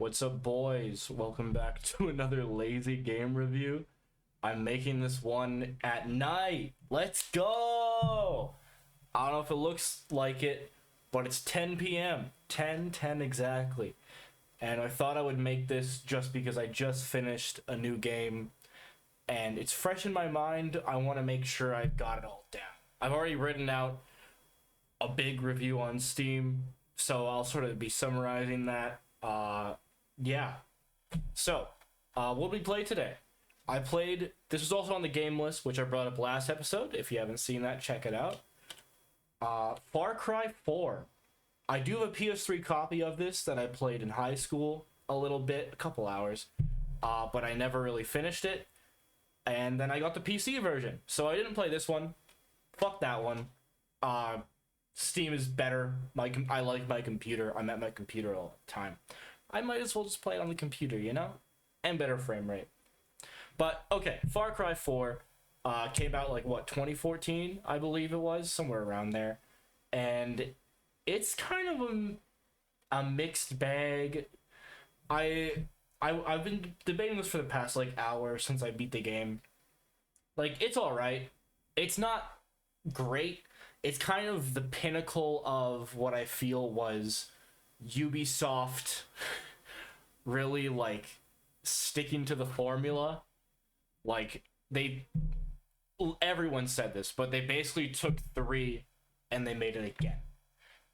What's up, boys? Welcome back to another lazy game review. I'm making this one at night. Let's go! I don't know if it looks like it, but it's 10 p.m. 10 exactly. And I thought I would make this just because I just finished a new game and it's fresh in my mind. I want to make sure I've got it all down. I've already written out a big review on Steam, so I'll sort of be summarizing that. Yeah. So, what did we play today? I played, this was also on the game list, which I brought up last episode. If you haven't seen that, check it out. Far Cry 4. I do have a PS3 copy of this that I played in high school a little bit, a couple hours, but I never really finished it. And then I got the PC version, so I didn't play this one. Fuck that one. Steam is better. I like my computer. I'm at my computer all the time. I might as well just play it on the computer, you know? And better frame rate. But, okay, Far Cry 4 came out, like, what, 2014, I believe it was? Somewhere around there. And it's kind of a mixed bag. I've been debating this for the past, like, hour since I beat the game. Like, it's alright. It's not great. It's kind of the pinnacle of what I feel was Ubisoft really, like, sticking to the formula. Like, everyone said this, but they basically took 3 and they made it again.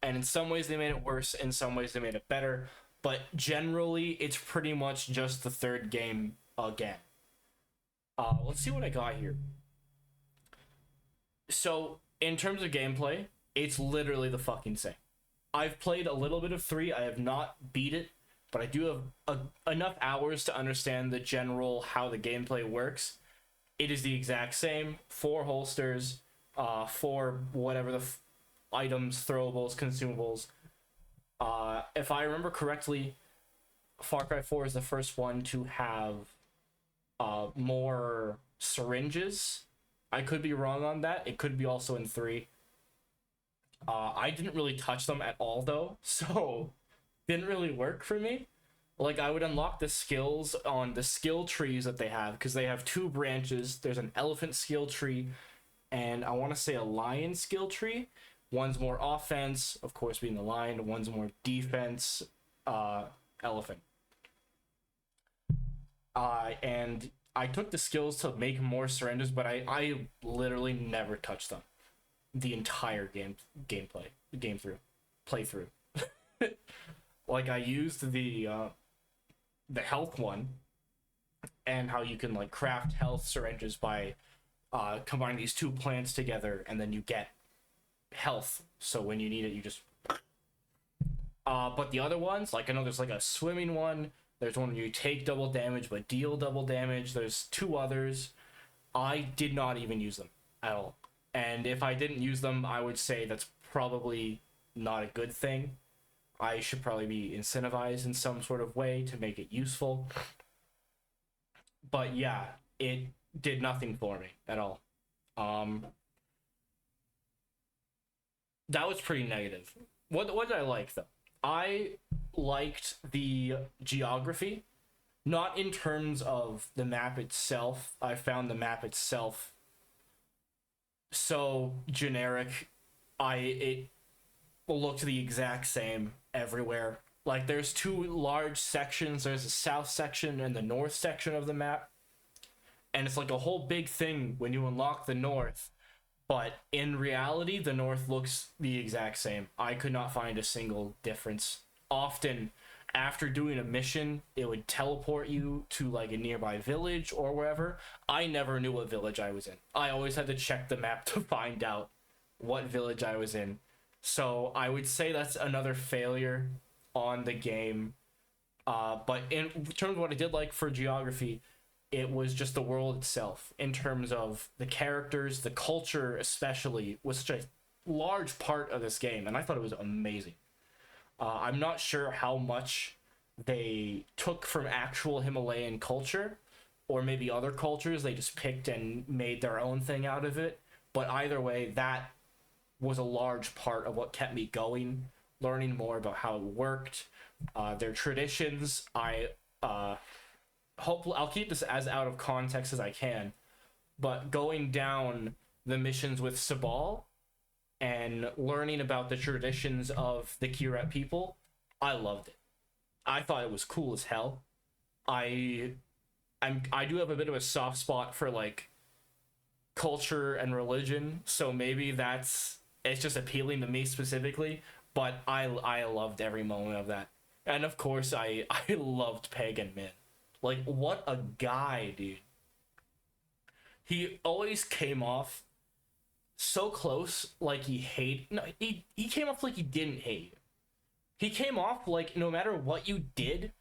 And in some ways they made it worse, in some ways they made it better, but generally it's pretty much just the third game again. Let's see what I got here. So, in terms of gameplay, it's literally the fucking same. I've played a little bit of 3. I have not beat it, but I do have enough hours to understand the general how the gameplay works. It is the exact same. 4 holsters, 4 whatever the items, throwables, consumables. If I remember correctly, Far Cry 4 is the first one to have more syringes. I could be wrong on that. It could be also in 3. I didn't really touch them at all, though, so didn't really work for me. Like, I would unlock the skills on the skill trees that they have, because they have 2 branches. There's an elephant skill tree, and I want to say a lion skill tree. One's more offense, of course, being the lion. One's more defense, elephant. And I took the skills to make more syringes, but I literally never touched them the entire playthrough. Like, I used the health one, and how you can, like, craft health syringes by combining these 2 plants together, and then you get health, so when you need it you just but the other ones, like, I know there's like a swimming one, there's one where you take double damage but deal double damage, there's 2 others. I did not even use them at all, and if I didn't use them, I would say that's probably not a good thing. I should probably be incentivized in some sort of way to make it useful. But yeah, it did nothing for me at all. That was pretty negative. What did I like, though? I liked the geography, not in terms of the map itself. I found the map itself so generic. It looked the exact same everywhere. Like, there's 2 large sections. There's a south section and the north section of the map, and it's like a whole big thing when you unlock the north. But in reality, the north looks the exact same. I could not find a single difference. Often, after doing a mission, it would teleport you to, like, a nearby village or wherever. I never knew what village I was in. I always had to check the map to find out what village I was in. So I would say that's another failure on the game. But in terms of what I did like for geography, it was just the world itself. In terms of the characters, the culture especially was such a large part of this game, and I thought it was amazing. I'm not sure how much they took from actual Himalayan culture, or maybe other cultures they just picked and made their own thing out of it. But either way, that was a large part of what kept me going learning more about how it worked, their traditions. Hopefully I'll keep this as out of context as I can, but going down the missions with Sabal and learning about the traditions of the Kirat people, I loved it. I thought it was cool as hell. I do have a bit of a soft spot for like culture and religion, so maybe it's just appealing to me specifically, but I loved every moment of that. And of course I loved Pagan Min. Like, what a guy, dude. He always came off so close, like he came off like he didn't hate you. He came off like no matter what you did,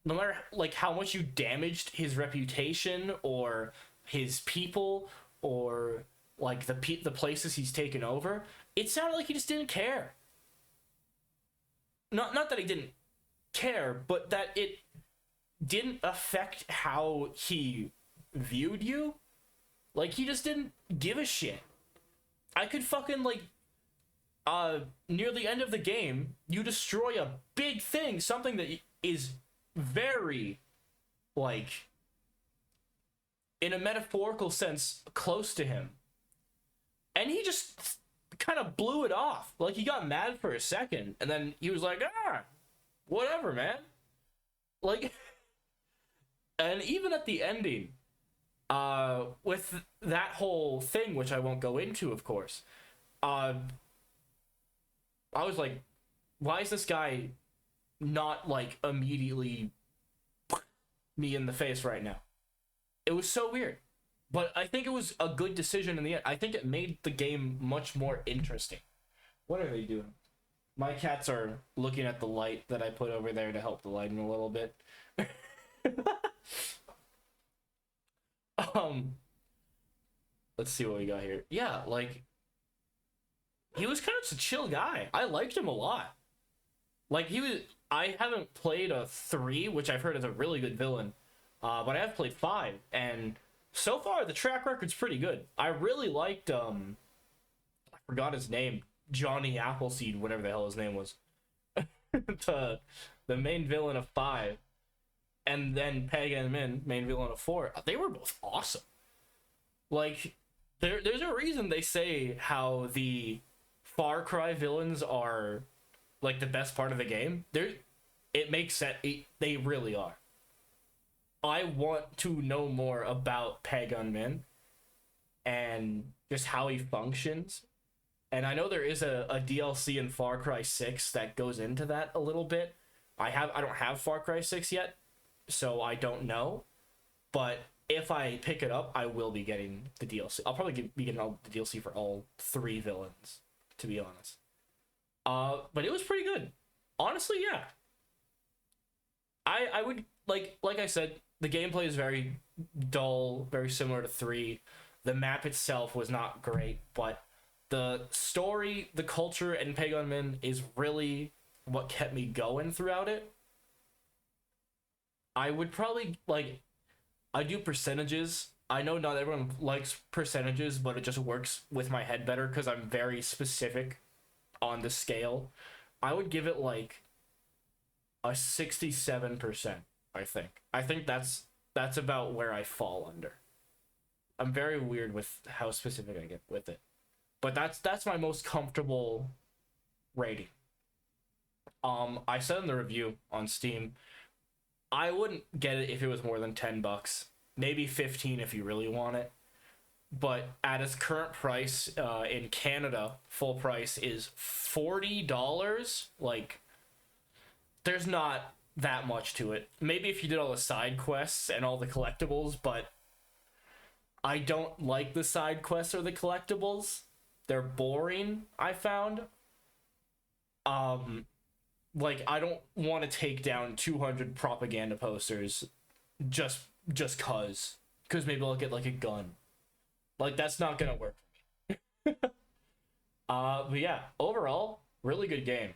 no matter like how much you damaged his reputation or his people or like the places he's taken over, it sounded like he just didn't care. Not that he didn't care, but that it didn't affect how he viewed you. Like, he just didn't give a shit. I could fucking like near the end of the game, you destroy a big thing, something that is very, like, in a metaphorical sense, close to him. And he just kind of blew it off. Like, he got mad for a second, and then he was like, whatever, man. Like, and even at the ending, with that whole thing, which I won't go into, of course, I was like, why is this guy not, like, immediately me in the face right now? It was so weird. But I think it was a good decision in the end. I think it made the game much more interesting. What are they doing? My cats are looking at the light that I put over there to help the lighting a little bit. Let's see what we got here. Yeah, like, he was kind of just a chill guy. I liked him a lot. Like, I haven't played a 3, which I've heard is a really good villain, but I have played 5, and so far the track record's pretty good. I really liked, I forgot his name, Johnny Appleseed, whatever the hell his name was. the main villain of 5, and then Pagan Min, main villain of 4. They were both awesome. Like, there's a reason they say how the Far Cry villains are, like, the best part of the game. It makes sense. They really are. I want to know more about Pagan Min and just how he functions. And I know there is a DLC in Far Cry 6 that goes into that a little bit. I don't have Far Cry 6 yet, so I don't know. But if I pick it up, I will be getting the DLC. I'll probably be getting all the DLC for all 3 villains, to be honest. But it was pretty good. Honestly, yeah. I would, like I said, the gameplay is very dull, very similar to 3. The map itself was not great, but the story, the culture, and Pagan Min is really what kept me going throughout it. I would probably, like, I do percentages. I know not everyone likes percentages, but it just works with my head better because I'm very specific on the scale. I would give it, like, a 67%, I think. I think that's about where I fall under. I'm very weird with how specific I get with it. But that's my most comfortable rating. I said in the review on Steam, I wouldn't get it if it was more than $10. Maybe 15 if you really want it. But at its current price, in Canada, full price is $40. Like, there's not that much to it. Maybe if you did all the side quests and all the collectibles, but I don't like the side quests or the collectibles. They're boring, I found. Like, I don't want to take down 200 propaganda posters just cause maybe I'll get, like, a gun. Like, that's not gonna work for me. But yeah, overall, really good game.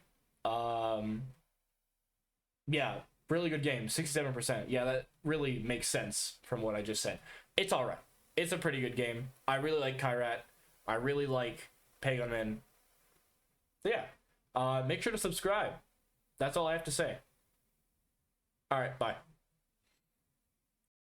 Yeah, really good game. 67%. Yeah, that really makes sense from what I just said. It's alright. It's a pretty good game. I really like Kyrat. I really like Pagan Min. So yeah. Make sure to subscribe. That's all I have to say. All right, bye.